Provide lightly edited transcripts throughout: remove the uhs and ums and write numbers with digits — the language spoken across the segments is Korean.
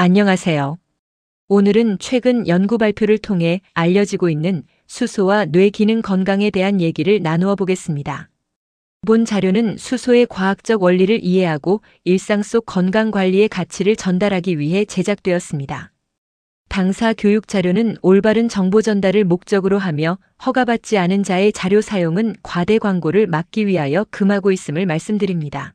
안녕하세요. 오늘은 최근 연구 발표를 통해 알려지고 있는 수소와 뇌 기능 건강에 대한 얘기를 나누어 보겠습니다. 본 자료는 수소의 과학적 원리를 이해하고 일상 속 건강 관리의 가치를 전달하기 위해 제작되었습니다. 당사 교육 자료는 올바른 정보 전달을 목적으로 하며 허가받지 않은 자의 자료 사용은 과대 광고를 막기 위하여 금하고 있음을 말씀드립니다.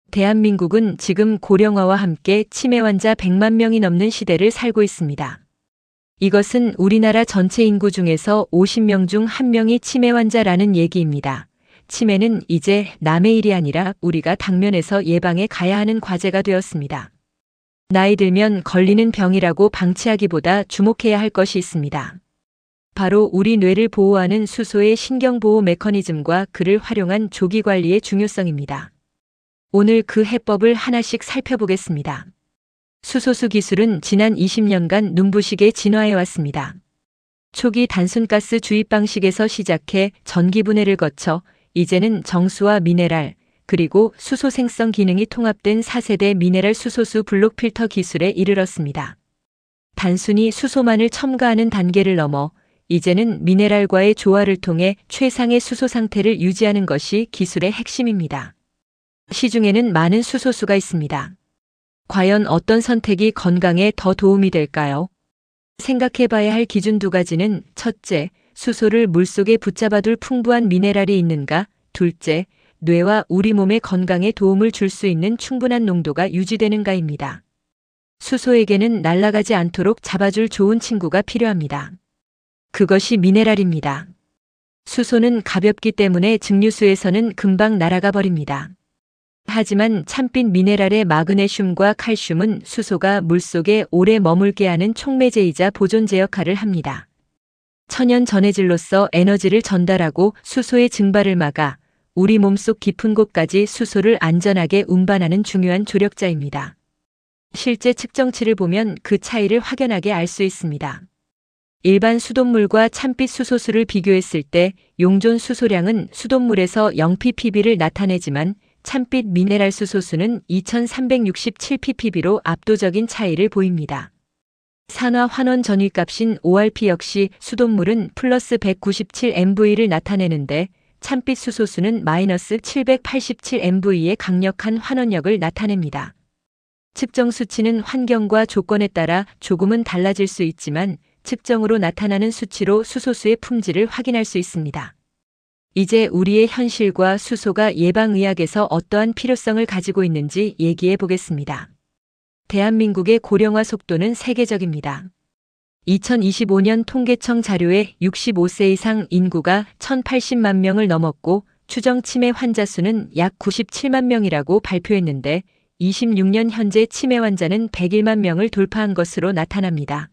대한민국은 지금 고령화와 함께 치매 환자 100만 명이 넘는 시대를 살고 있습니다. 이것은 우리나라 전체 인구 중에서 50명 중 1명이 치매 환자라는 얘기입니다. 치매는 이제 남의 일이 아니라 우리가 당면에서 예방해 가야 하는 과제가 되었습니다. 나이 들면 걸리는 병이라고 방치하기보다 주목해야 할 것이 있습니다. 바로 우리 뇌를 보호하는 수소의 신경보호 메커니즘과 그를 활용한 조기 관리의 중요성입니다. 오늘 그 해법을 하나씩 살펴보겠습니다. 수소수 기술은 지난 20년간 눈부시게 진화해 왔습니다. 초기 단순가스 주입 방식에서 시작해 전기분해를 거쳐 이제는 정수와 미네랄, 그리고 수소 생성 기능이 통합된 4세대 미네랄 수소수 블록 필터 기술에 이르렀습니다. 단순히 수소만을 첨가하는 단계를 넘어 이제는 미네랄과의 조화를 통해 최상의 수소 상태를 유지하는 것이 기술의 핵심입니다. 시중에는 많은 수소수가 있습니다. 과연 어떤 선택이 건강에 더 도움이 될까요? 생각해봐야 할 기준 두 가지는 첫째, 수소를 물속에 붙잡아둘 풍부한 미네랄이 있는가, 둘째, 뇌와 우리 몸의 건강에 도움을 줄 수 있는 충분한 농도가 유지되는가입니다. 수소에게는 날아가지 않도록 잡아줄 좋은 친구가 필요합니다. 그것이 미네랄입니다. 수소는 가볍기 때문에 증류수에서는 금방 날아가 버립니다. 하지만 찬빛 미네랄의 마그네슘과 칼슘은 수소가 물속에 오래 머물게 하는 촉매제이자 보존제 역할을 합니다. 천연 전해질로서 에너지를 전달하고 수소의 증발을 막아 우리 몸속 깊은 곳까지 수소를 안전하게 운반하는 중요한 조력자입니다. 실제 측정치를 보면 그 차이를 확연하게 알 수 있습니다. 일반 수돗물과 찬빛 수소수를 비교했을 때 용존 수소량은 수돗물에서 0ppb를 나타내지만 찬빛 미네랄 수소수는 2367ppb로 압도적인 차이를 보입니다. 산화 환원 전위값인 ORP 역시 수돗물은 플러스 197mV를 나타내는데 찬빛 수소수는 마이너스 787mV의 강력한 환원력을 나타냅니다. 측정 수치는 환경과 조건에 따라 조금은 달라질 수 있지만 측정으로 나타나는 수치로 수소수의 품질을 확인할 수 있습니다. 이제 우리의 현실과 수소가 예방의학에서 어떠한 필요성을 가지고 있는지 얘기해 보겠습니다. 대한민국의 고령화 속도는 세계적입니다. 2025년 통계청 자료에 65세 이상 인구가 1,080만 명을 넘었고 추정 치매 환자 수는 약 97만 명이라고 발표했는데 26년 현재 치매 환자는 101만 명을 돌파한 것으로 나타납니다.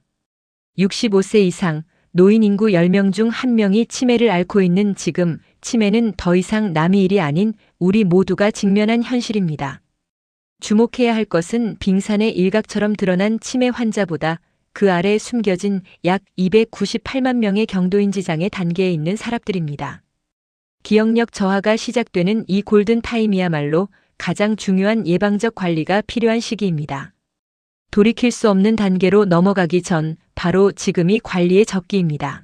65세 이상 노인 인구 10명 중 1명이 치매를 앓고 있는 지금 치매는 더 이상 남의 일이 아닌 우리 모두가 직면한 현실입니다. 주목해야 할 것은 빙산의 일각처럼 드러난 치매 환자보다 그 아래 숨겨진 약 298만 명의 경도인 지장의 단계에 있는 사람들입니다. 기억력 저하가 시작되는 이 골든 타임이야말로 가장 중요한 예방적 관리가 필요한 시기입니다. 돌이킬 수 없는 단계로 넘어가기 전 바로 지금이 관리의 적기입니다.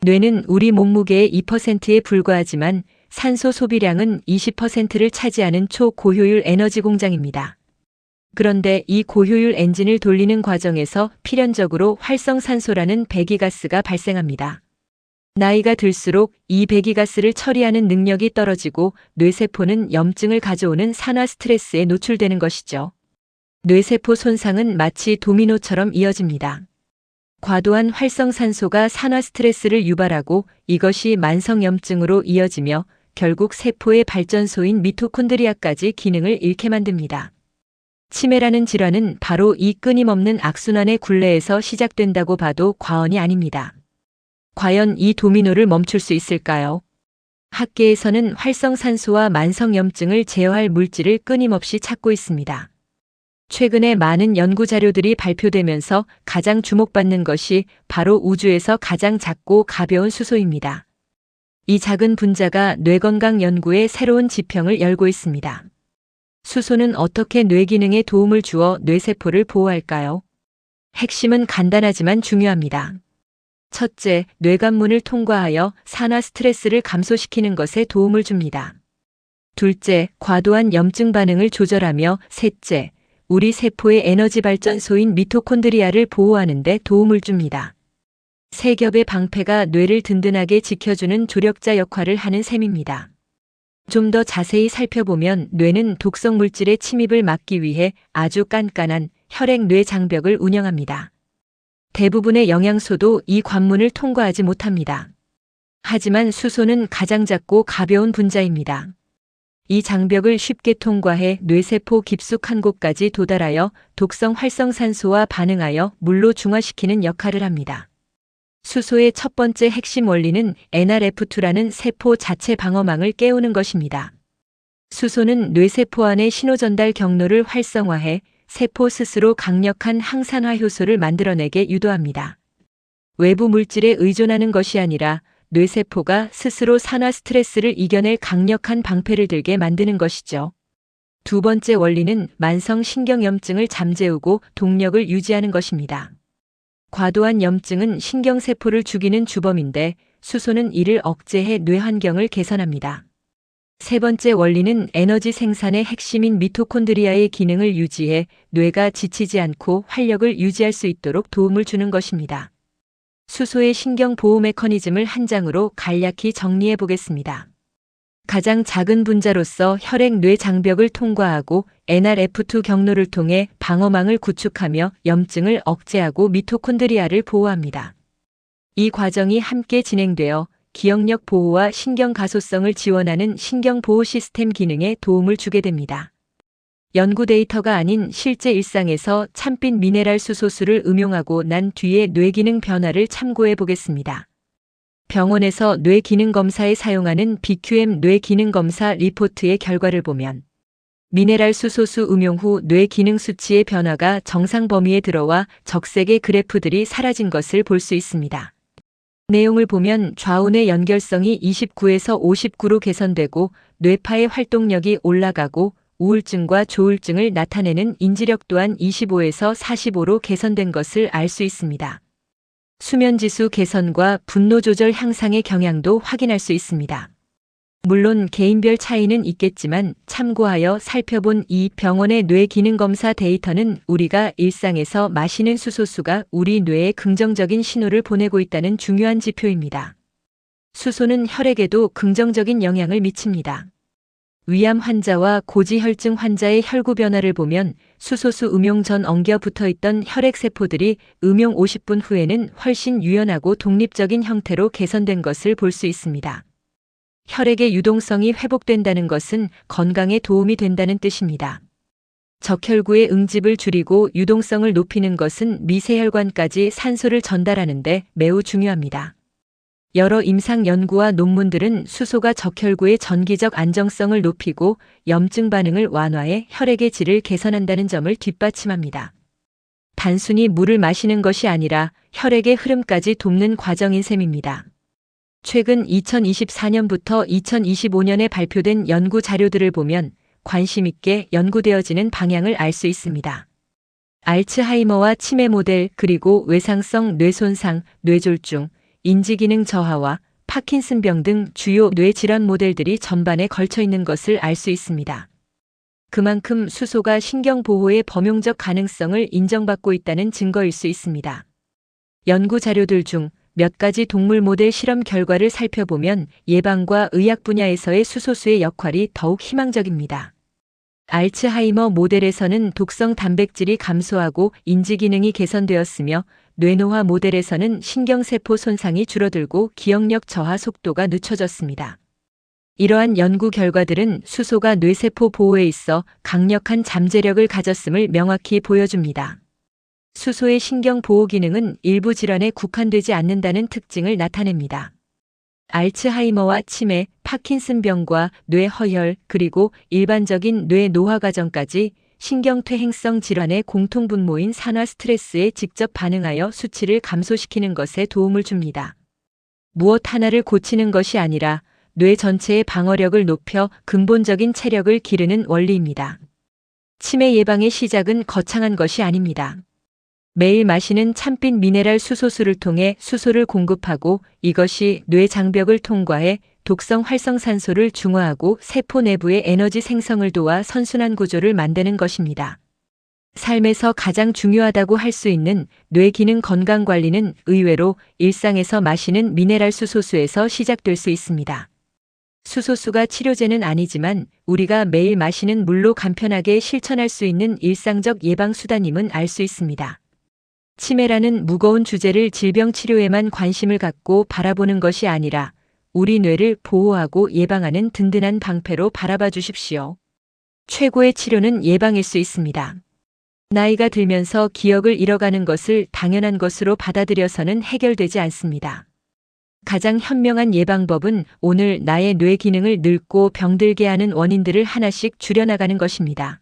뇌는 우리 몸무게의 2%에 불과하지만 산소 소비량은 20%를 차지하는 초고효율 에너지 공장입니다. 그런데 이 고효율 엔진을 돌리는 과정에서 필연적으로 활성산소라는 배기가스가 발생합니다. 나이가 들수록 이 배기가스를 처리하는 능력이 떨어지고 뇌세포는 염증을 가져오는 산화 스트레스에 노출되는 것이죠. 뇌세포 손상은 마치 도미노처럼 이어집니다. 과도한 활성산소가 산화 스트레스를 유발하고 이것이 만성염증으로 이어지며 결국 세포의 발전소인 미토콘드리아까지 기능을 잃게 만듭니다. 치매라는 질환은 바로 이 끊임없는 악순환의 굴레에서 시작된다고 봐도 과언이 아닙니다. 과연 이 도미노를 멈출 수 있을까요? 학계에서는 활성산소와 만성염증을 제어할 물질을 끊임없이 찾고 있습니다. 최근에 많은 연구 자료들이 발표되면서 가장 주목받는 것이 바로 우주에서 가장 작고 가벼운 수소입니다. 이 작은 분자가 뇌건강 연구의 새로운 지평을 열고 있습니다. 수소는 어떻게 뇌 기능에 도움을 주어 뇌세포를 보호할까요? 핵심은 간단하지만 중요합니다. 첫째, 뇌관문을 통과하여 산화 스트레스를 감소시키는 것에 도움을 줍니다. 둘째, 과도한 염증 반응을 조절하며 셋째, 우리 세포의 에너지 발전소인 미토콘드리아를 보호하는 데 도움을 줍니다. 세 겹의 방패가 뇌를 든든하게 지켜주는 조력자 역할을 하는 셈입니다. 좀 더 자세히 살펴보면 뇌는 독성 물질의 침입을 막기 위해 아주 깐깐한 혈액-뇌 장벽을 운영합니다. 대부분의 영양소도 이 관문을 통과하지 못합니다. 하지만 수소는 가장 작고 가벼운 분자입니다. 이 장벽을 쉽게 통과해 뇌세포 깊숙한 곳까지 도달하여 독성 활성산소와 반응하여 물로 중화시키는 역할을 합니다. 수소의 첫 번째 핵심 원리는 NRF2라는 세포 자체 방어망을 깨우는 것입니다. 수소는 뇌세포 안의 신호전달 경로를 활성화해 세포 스스로 강력한 항산화 효소를 만들어내게 유도합니다. 외부 물질에 의존하는 것이 아니라 뇌세포가 스스로 산화 스트레스를 이겨낼 강력한 방패를 들게 만드는 것이죠. 두 번째 원리는 만성 신경염증을 잠재우고 동력을 유지하는 것입니다. 과도한 염증은 신경세포를 죽이는 주범인데 수소는 이를 억제해 뇌 환경을 개선합니다. 세 번째 원리는 에너지 생산의 핵심인 미토콘드리아의 기능을 유지해 뇌가 지치지 않고 활력을 유지할 수 있도록 도움을 주는 것입니다. 수소의 신경 보호 메커니즘을 한 장으로 간략히 정리해 보겠습니다. 가장 작은 분자로서 혈액-뇌 장벽을 통과하고 NRF2 경로를 통해 방어망을 구축하며 염증을 억제하고 미토콘드리아를 보호합니다. 이 과정이 함께 진행되어 기억력 보호와 신경 가소성을 지원하는 신경보호 시스템 기능에 도움을 주게 됩니다. 연구 데이터가 아닌 실제 일상에서 참빛 미네랄 수소수를 음용하고 난 뒤의 뇌기능 변화를 참고해 보겠습니다. 병원에서 뇌기능 검사에 사용하는 BQM 뇌기능 검사 리포트의 결과를 보면 미네랄 수소수 음용 후 뇌기능 수치의 변화가 정상 범위에 들어와 적색의 그래프들이 사라진 것을 볼 수 있습니다. 내용을 보면 좌우뇌 연결성이 29에서 59로 개선되고 뇌파의 활동력이 올라가고 우울증과 조울증을 나타내는 인지력 또한 25에서 45로 개선된 것을 알 수 있습니다. 수면지수 개선과 분노 조절 향상의 경향도 확인할 수 있습니다. 물론 개인별 차이는 있겠지만 참고하여 살펴본 이 병원의 뇌기능검사 데이터는 우리가 일상에서 마시는 수소수가 우리 뇌에 긍정적인 신호를 보내고 있다는 중요한 지표입니다. 수소는 혈액에도 긍정적인 영향을 미칩니다. 위암 환자와 고지혈증 환자의 혈구 변화를 보면 수소수 음용 전 엉겨 붙어있던 혈액세포들이 음용 50분 후에는 훨씬 유연하고 독립적인 형태로 개선된 것을 볼 수 있습니다. 혈액의 유동성이 회복된다는 것은 건강에 도움이 된다는 뜻입니다. 적혈구의 응집을 줄이고 유동성을 높이는 것은 미세혈관까지 산소를 전달하는 데 매우 중요합니다. 여러 임상 연구와 논문들은 수소가 적혈구의 전기적 안정성을 높이고 염증 반응을 완화해 혈액의 질을 개선한다는 점을 뒷받침합니다. 단순히 물을 마시는 것이 아니라 혈액의 흐름까지 돕는 과정인 셈입니다. 최근 2024년부터 2025년에 발표된 연구 자료들을 보면 관심 있게 연구되어지는 방향을 알 수 있습니다. 알츠하이머와 치매 모델 그리고 외상성 뇌손상, 뇌졸중, 인지기능 저하와 파킨슨병 등 주요 뇌질환 모델들이 전반에 걸쳐 있는 것을 알 수 있습니다. 그만큼 수소가 신경보호의 범용적 가능성을 인정받고 있다는 증거일 수 있습니다. 연구 자료들 중 몇 가지 동물 모델 실험 결과를 살펴보면 예방과 의학 분야에서의 수소수의 역할이 더욱 희망적입니다. 알츠하이머 모델에서는 독성 단백질이 감소하고 인지기능이 개선되었으며 뇌노화 모델에서는 신경세포 손상이 줄어들고 기억력 저하 속도가 늦춰졌습니다. 이러한 연구 결과들은 수소가 뇌세포 보호에 있어 강력한 잠재력을 가졌음을 명확히 보여줍니다. 수소의 신경 보호 기능은 일부 질환에 국한되지 않는다는 특징을 나타냅니다. 알츠하이머와 치매, 파킨슨병과 뇌허혈 그리고 일반적인 뇌 노화 과정까지 신경퇴행성 질환의 공통분모인 산화 스트레스에 직접 반응하여 수치를 감소시키는 것에 도움을 줍니다. 무엇 하나를 고치는 것이 아니라 뇌 전체의 방어력을 높여 근본적인 체력을 기르는 원리입니다. 치매 예방의 시작은 거창한 것이 아닙니다. 매일 마시는 참빛 미네랄 수소수를 통해 수소를 공급하고 이것이 뇌 장벽을 통과해 독성 활성산소를 중화하고 세포 내부의 에너지 생성을 도와 선순환 구조를 만드는 것입니다. 삶에서 가장 중요하다고 할 수 있는 뇌 기능 건강 관리는 의외로 일상에서 마시는 미네랄 수소수에서 시작될 수 있습니다. 수소수가 치료제는 아니지만 우리가 매일 마시는 물로 간편하게 실천할 수 있는 일상적 예방 수단임은 알 수 있습니다. 치매라는 무거운 주제를 질병 치료에만 관심을 갖고 바라보는 것이 아니라 우리 뇌를 보호하고 예방하는 든든한 방패로 바라봐 주십시오. 최고의 치료는 예방일 수 있습니다. 나이가 들면서 기억을 잃어가는 것을 당연한 것으로 받아들여서는 해결되지 않습니다. 가장 현명한 예방법은 오늘 나의 뇌 기능을 늙고 병들게 하는 원인들을 하나씩 줄여나가는 것입니다.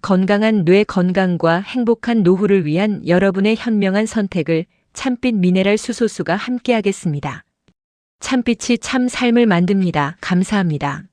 건강한 뇌 건강과 행복한 노후를 위한 여러분의 현명한 선택을 참빛 미네랄 수소수가 함께하겠습니다. 참빛이 참 삶을 만듭니다. 감사합니다.